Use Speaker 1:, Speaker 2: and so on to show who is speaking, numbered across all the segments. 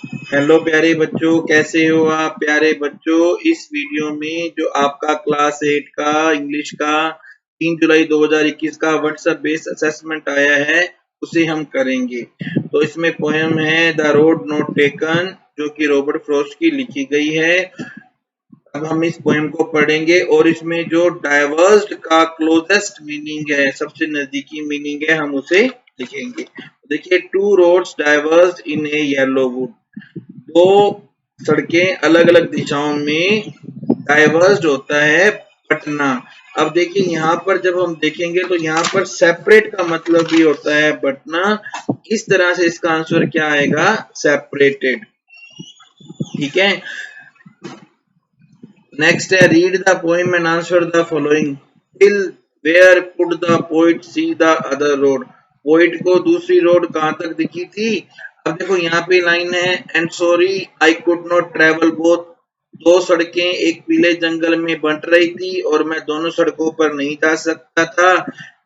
Speaker 1: Hello प्यारे बच्चों, कैसे हो आप प्यारे बच्चों। इस वीडियो में जो आपका क्लास 8 का इंग्लिश का 3 जुलाई 2021 का व्हाट्सएप बेस्ड असेसमेंट आया है उसे हम करेंगे। तो इसमें पोएम है द रोड नॉट टेकन, जो कि रॉबर्ट फ्रॉस्ट की लिखी गई है। अब हम इस पोएम को पढ़ेंगे और इसमें जो डाइवर्स्ड का क्लोजेस्ट मीनिंग है, सबसे नजदीकी मीनिंग है, हम उसे लिखेंगे। देखिए, two roads divorced in A yellow would, दो सड़कें अलग अलग दिशाओं में डाइवर्स्ड होता है पटना। अब देखिए, यहाँ पर जब हम देखेंगे तो यहाँ पर सेपरेट का मतलब भी होता है पटना। इस तरह से इसका आंसर क्या आएगा, सेपरेटेड। ठीक है, नेक्स्ट है read the poem and answer the following. Till where could the poet see the other road, poet को दूसरी रोड कहां तक दिखी थी। अब देखो यहाँ पे लाइन है, and sorry I could not travel both, दो सड़कें एक पीले जंगल में बंट रही थी और मैं दोनों सड़कों पर नहीं जा सकता था।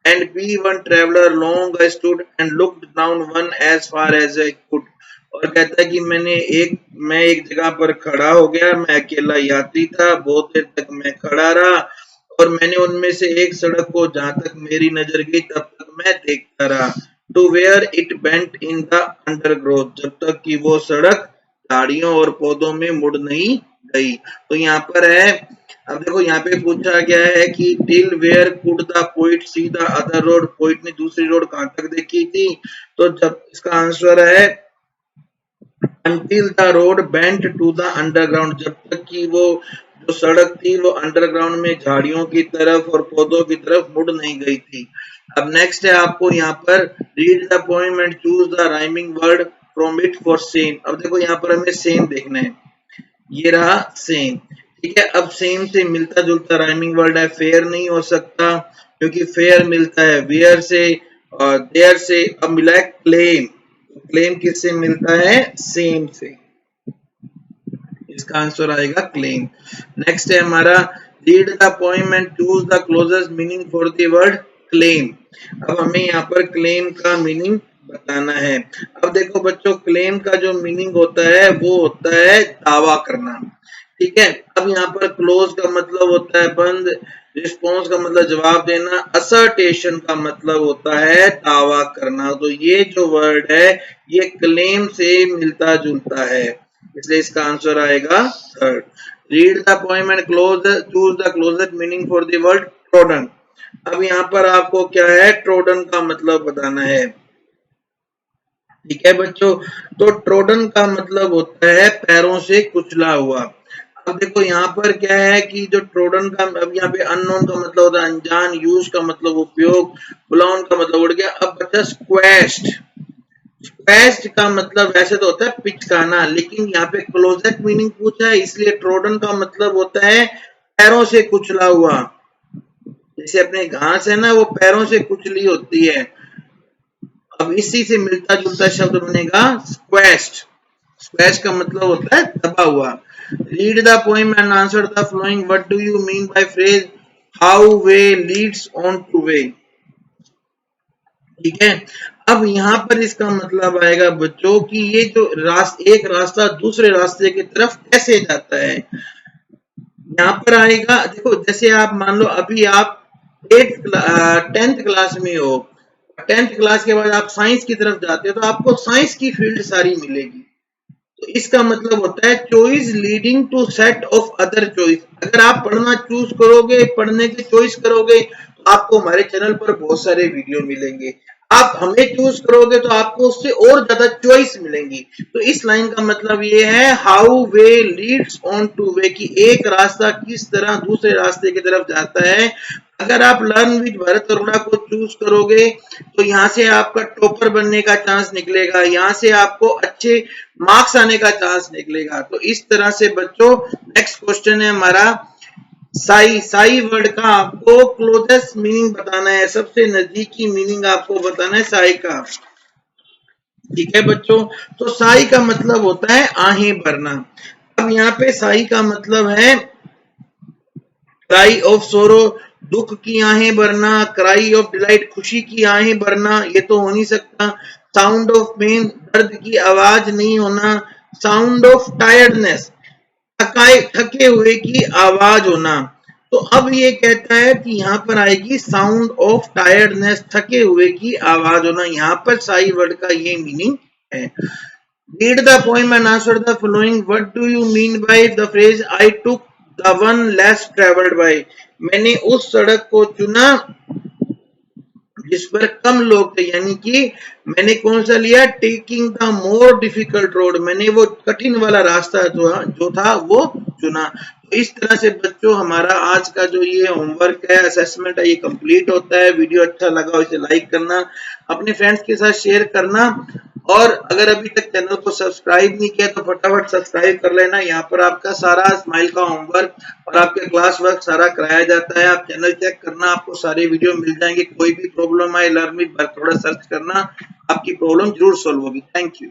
Speaker 1: And be one traveler long I stood and looked down one as far as I could, और कहता है कि मैं एक जगह पर खड़ा हो गया, मैं अकेला यात्री था, बहुत देर तक मैं खड़ा रहा और मैंने उनमें से एक सड़क को जहां तक मेरी नजर गई तब तक मैं देखता रहा। To where it bent in the undergrowth, जब तक कि वो सड़क झाड़ियों और पौधों में मुड़ नहीं गई। तो यहाँ पर है, अब देखो यहाँ पे पूछा गया है कि till where could the poet see the other road, poet ने दूसरी रोड कहां तक देखी थी। तो जब इसका आंसर है until the road bent to the underground, जब तक कि वो जो सड़क थी वो अंडरग्राउंड में झाड़ियों की तरफ और पौधों की तरफ मुड़ नहीं गई थी। अब नेक्स्ट है आपको यहाँ पर read the poem and choose the rhyming word from it for same. अब देखो यहाँ पर हमें सेम देखना है, ये रहा सेम। ठीक है, अब सेम से मिलता जुलता राइमिंग वर्ड है, फेयर नहीं हो सकता क्योंकि फेयर मिलता है वेयर से और देयर से। अब मिला है क्लेम, क्लेम किससे मिलता है, सेम से। इसका आंसर आएगा क्लेम। नेक्स्ट है हमारा read the poem and choose the closest meaning for the word claim. अब हमें यहाँ पर क्लेम का मीनिंग बताना है। अब देखो बच्चों, क्लेम का जो मीनिंग होता है वो होता है दावा करना। ठीक है, अब यहाँ पर क्लोज का मतलब होता है बंद, रिस्पॉन्स का मतलब जवाब देना, असर्टेशन का मतलब होता है दावा करना। तो ये जो वर्ड है ये क्लेम से मिलता जुलता है, इसलिए इसका आंसर आएगा third. Read the poem and choose the closest meaning for the word trodden. अब यहाँ पर आपको क्या है, ट्रोडन का मतलब बताना है। ठीक है बच्चों, तो ट्रोडन का मतलब होता है पैरों से कुचला हुआ। अब देखो यहाँ पर क्या है कि जो ट्रोडन का, अब यहाँ पे अननोन का मतलब होता है अनजान, यूज का मतलब उपयोग, ब्लाउन का मतलब उड़ गया। अब बच्चा स्क्वैश्ड, स्क्वैश्ड का मतलब वैसे तो होता है पिचकाना, लेकिन यहाँ पे क्लोजेस्ट मीनिंग पूछा है इसलिए ट्रोडन का मतलब होता है पैरों से कुचला हुआ। जैसे अपने घास है ना, वो पैरों से कुचली होती है। अब इसी से मिलता जुलता शब्द बनेगा स्क्वैश्ड। स्क्वैश का मतलब होता है दबा हुआ। Read the poem and answer the flowing, what do you mean by phrase how way Leeds on two way. ठीक है, अब यहाँ पर इसका मतलब आएगा बच्चों कि ये जो एक रास्ता दूसरे रास्ते की तरफ कैसे जाता है। यहाँ पर आएगा, देखो जैसे आप मान लो अभी आप 10th क्लास में हो, 10th क्लास के बाद आप साइंस की तरफ जाते हो तो आपको साइंस की फील्ड सारी मिलेगी। तो इसका मतलब होता है choice leading to set of other choice. अगर आप पढ़ना चूज करोगे, पढ़ने की चॉइस करोगे तो आपको हमारे चैनल पर बहुत सारे वीडियो मिलेंगे। आप हमें चूज करोगे तो आपको उससे और ज्यादा चॉइस मिलेंगी। तो इस लाइन का मतलब ये है how way Leeds on two way, कि एक रास्ता किस तरह दूसरे रास्ते की तरफ जाता है। अगर आप लर्न विद भरत अरोड़ा को चूज करोगे तो यहाँ से आपका टॉपर बनने का चांस निकलेगा, यहाँ से आपको अच्छे मार्क्स आने का चांस निकलेगा। तो इस तरह से बच्चों नेक्स्ट क्वेश्चन है हमारा साई। साई वर्ड का आपको क्लोजेस्ट मीनिंग बताना है, सबसे नजदीकी मीनिंग आपको बताना है साई का। ठीक है बच्चों, तो साई का मतलब होता है आहें भरना। अब यहाँ पे साई का मतलब है क्राई ऑफ सोरो, दुख की आहें भरना, क्राई ऑफ डिलाइट, खुशी की आहें भरना, ये तो हो नहीं सकता। साउंड ऑफ पेन, दर्द की आवाज नहीं होना, साउंड ऑफ टायर्डनेस, थके हुए की आवाज होना। तो अब ये कहता है कि यहाँ पर आएगी साउंड ऑफ टायर्डनेस, थके हुए की आवाज होना। यहाँ पर साई वर्ड का ये मीनिंग है। Read the poem and answer the following. What do you mean by the phrase I took the one less traveled by? मैंने उस सड़क को चुना जिस पर कम लोग थे, यानी कि मैंने कौन सा लिया, taking the more difficult road, मैंने वो कठिन वाला रास्ता जो था वो चुना। तो इस तरह से बच्चों हमारा आज का जो ये होमवर्क है, असेसमेंट है, ये कंप्लीट होता है। वीडियो अच्छा लगा हो इसे लाइक करना, अपने फ्रेंड्स के साथ शेयर करना, और अगर अभी तक चैनल को सब्सक्राइब नहीं किया तो फटाफट सब्सक्राइब कर लेना। यहाँ पर आपका सारा स्माइल का होमवर्क और आपके क्लास वर्क सारा कराया जाता है। आप चैनल चेक करना, आपको सारे वीडियो मिल जाएंगे। कोई भी प्रॉब्लम आए लर्न विद भरत थोड़ा सर्च करना, आपकी प्रॉब्लम जरूर सॉल्व होगी। Thank you.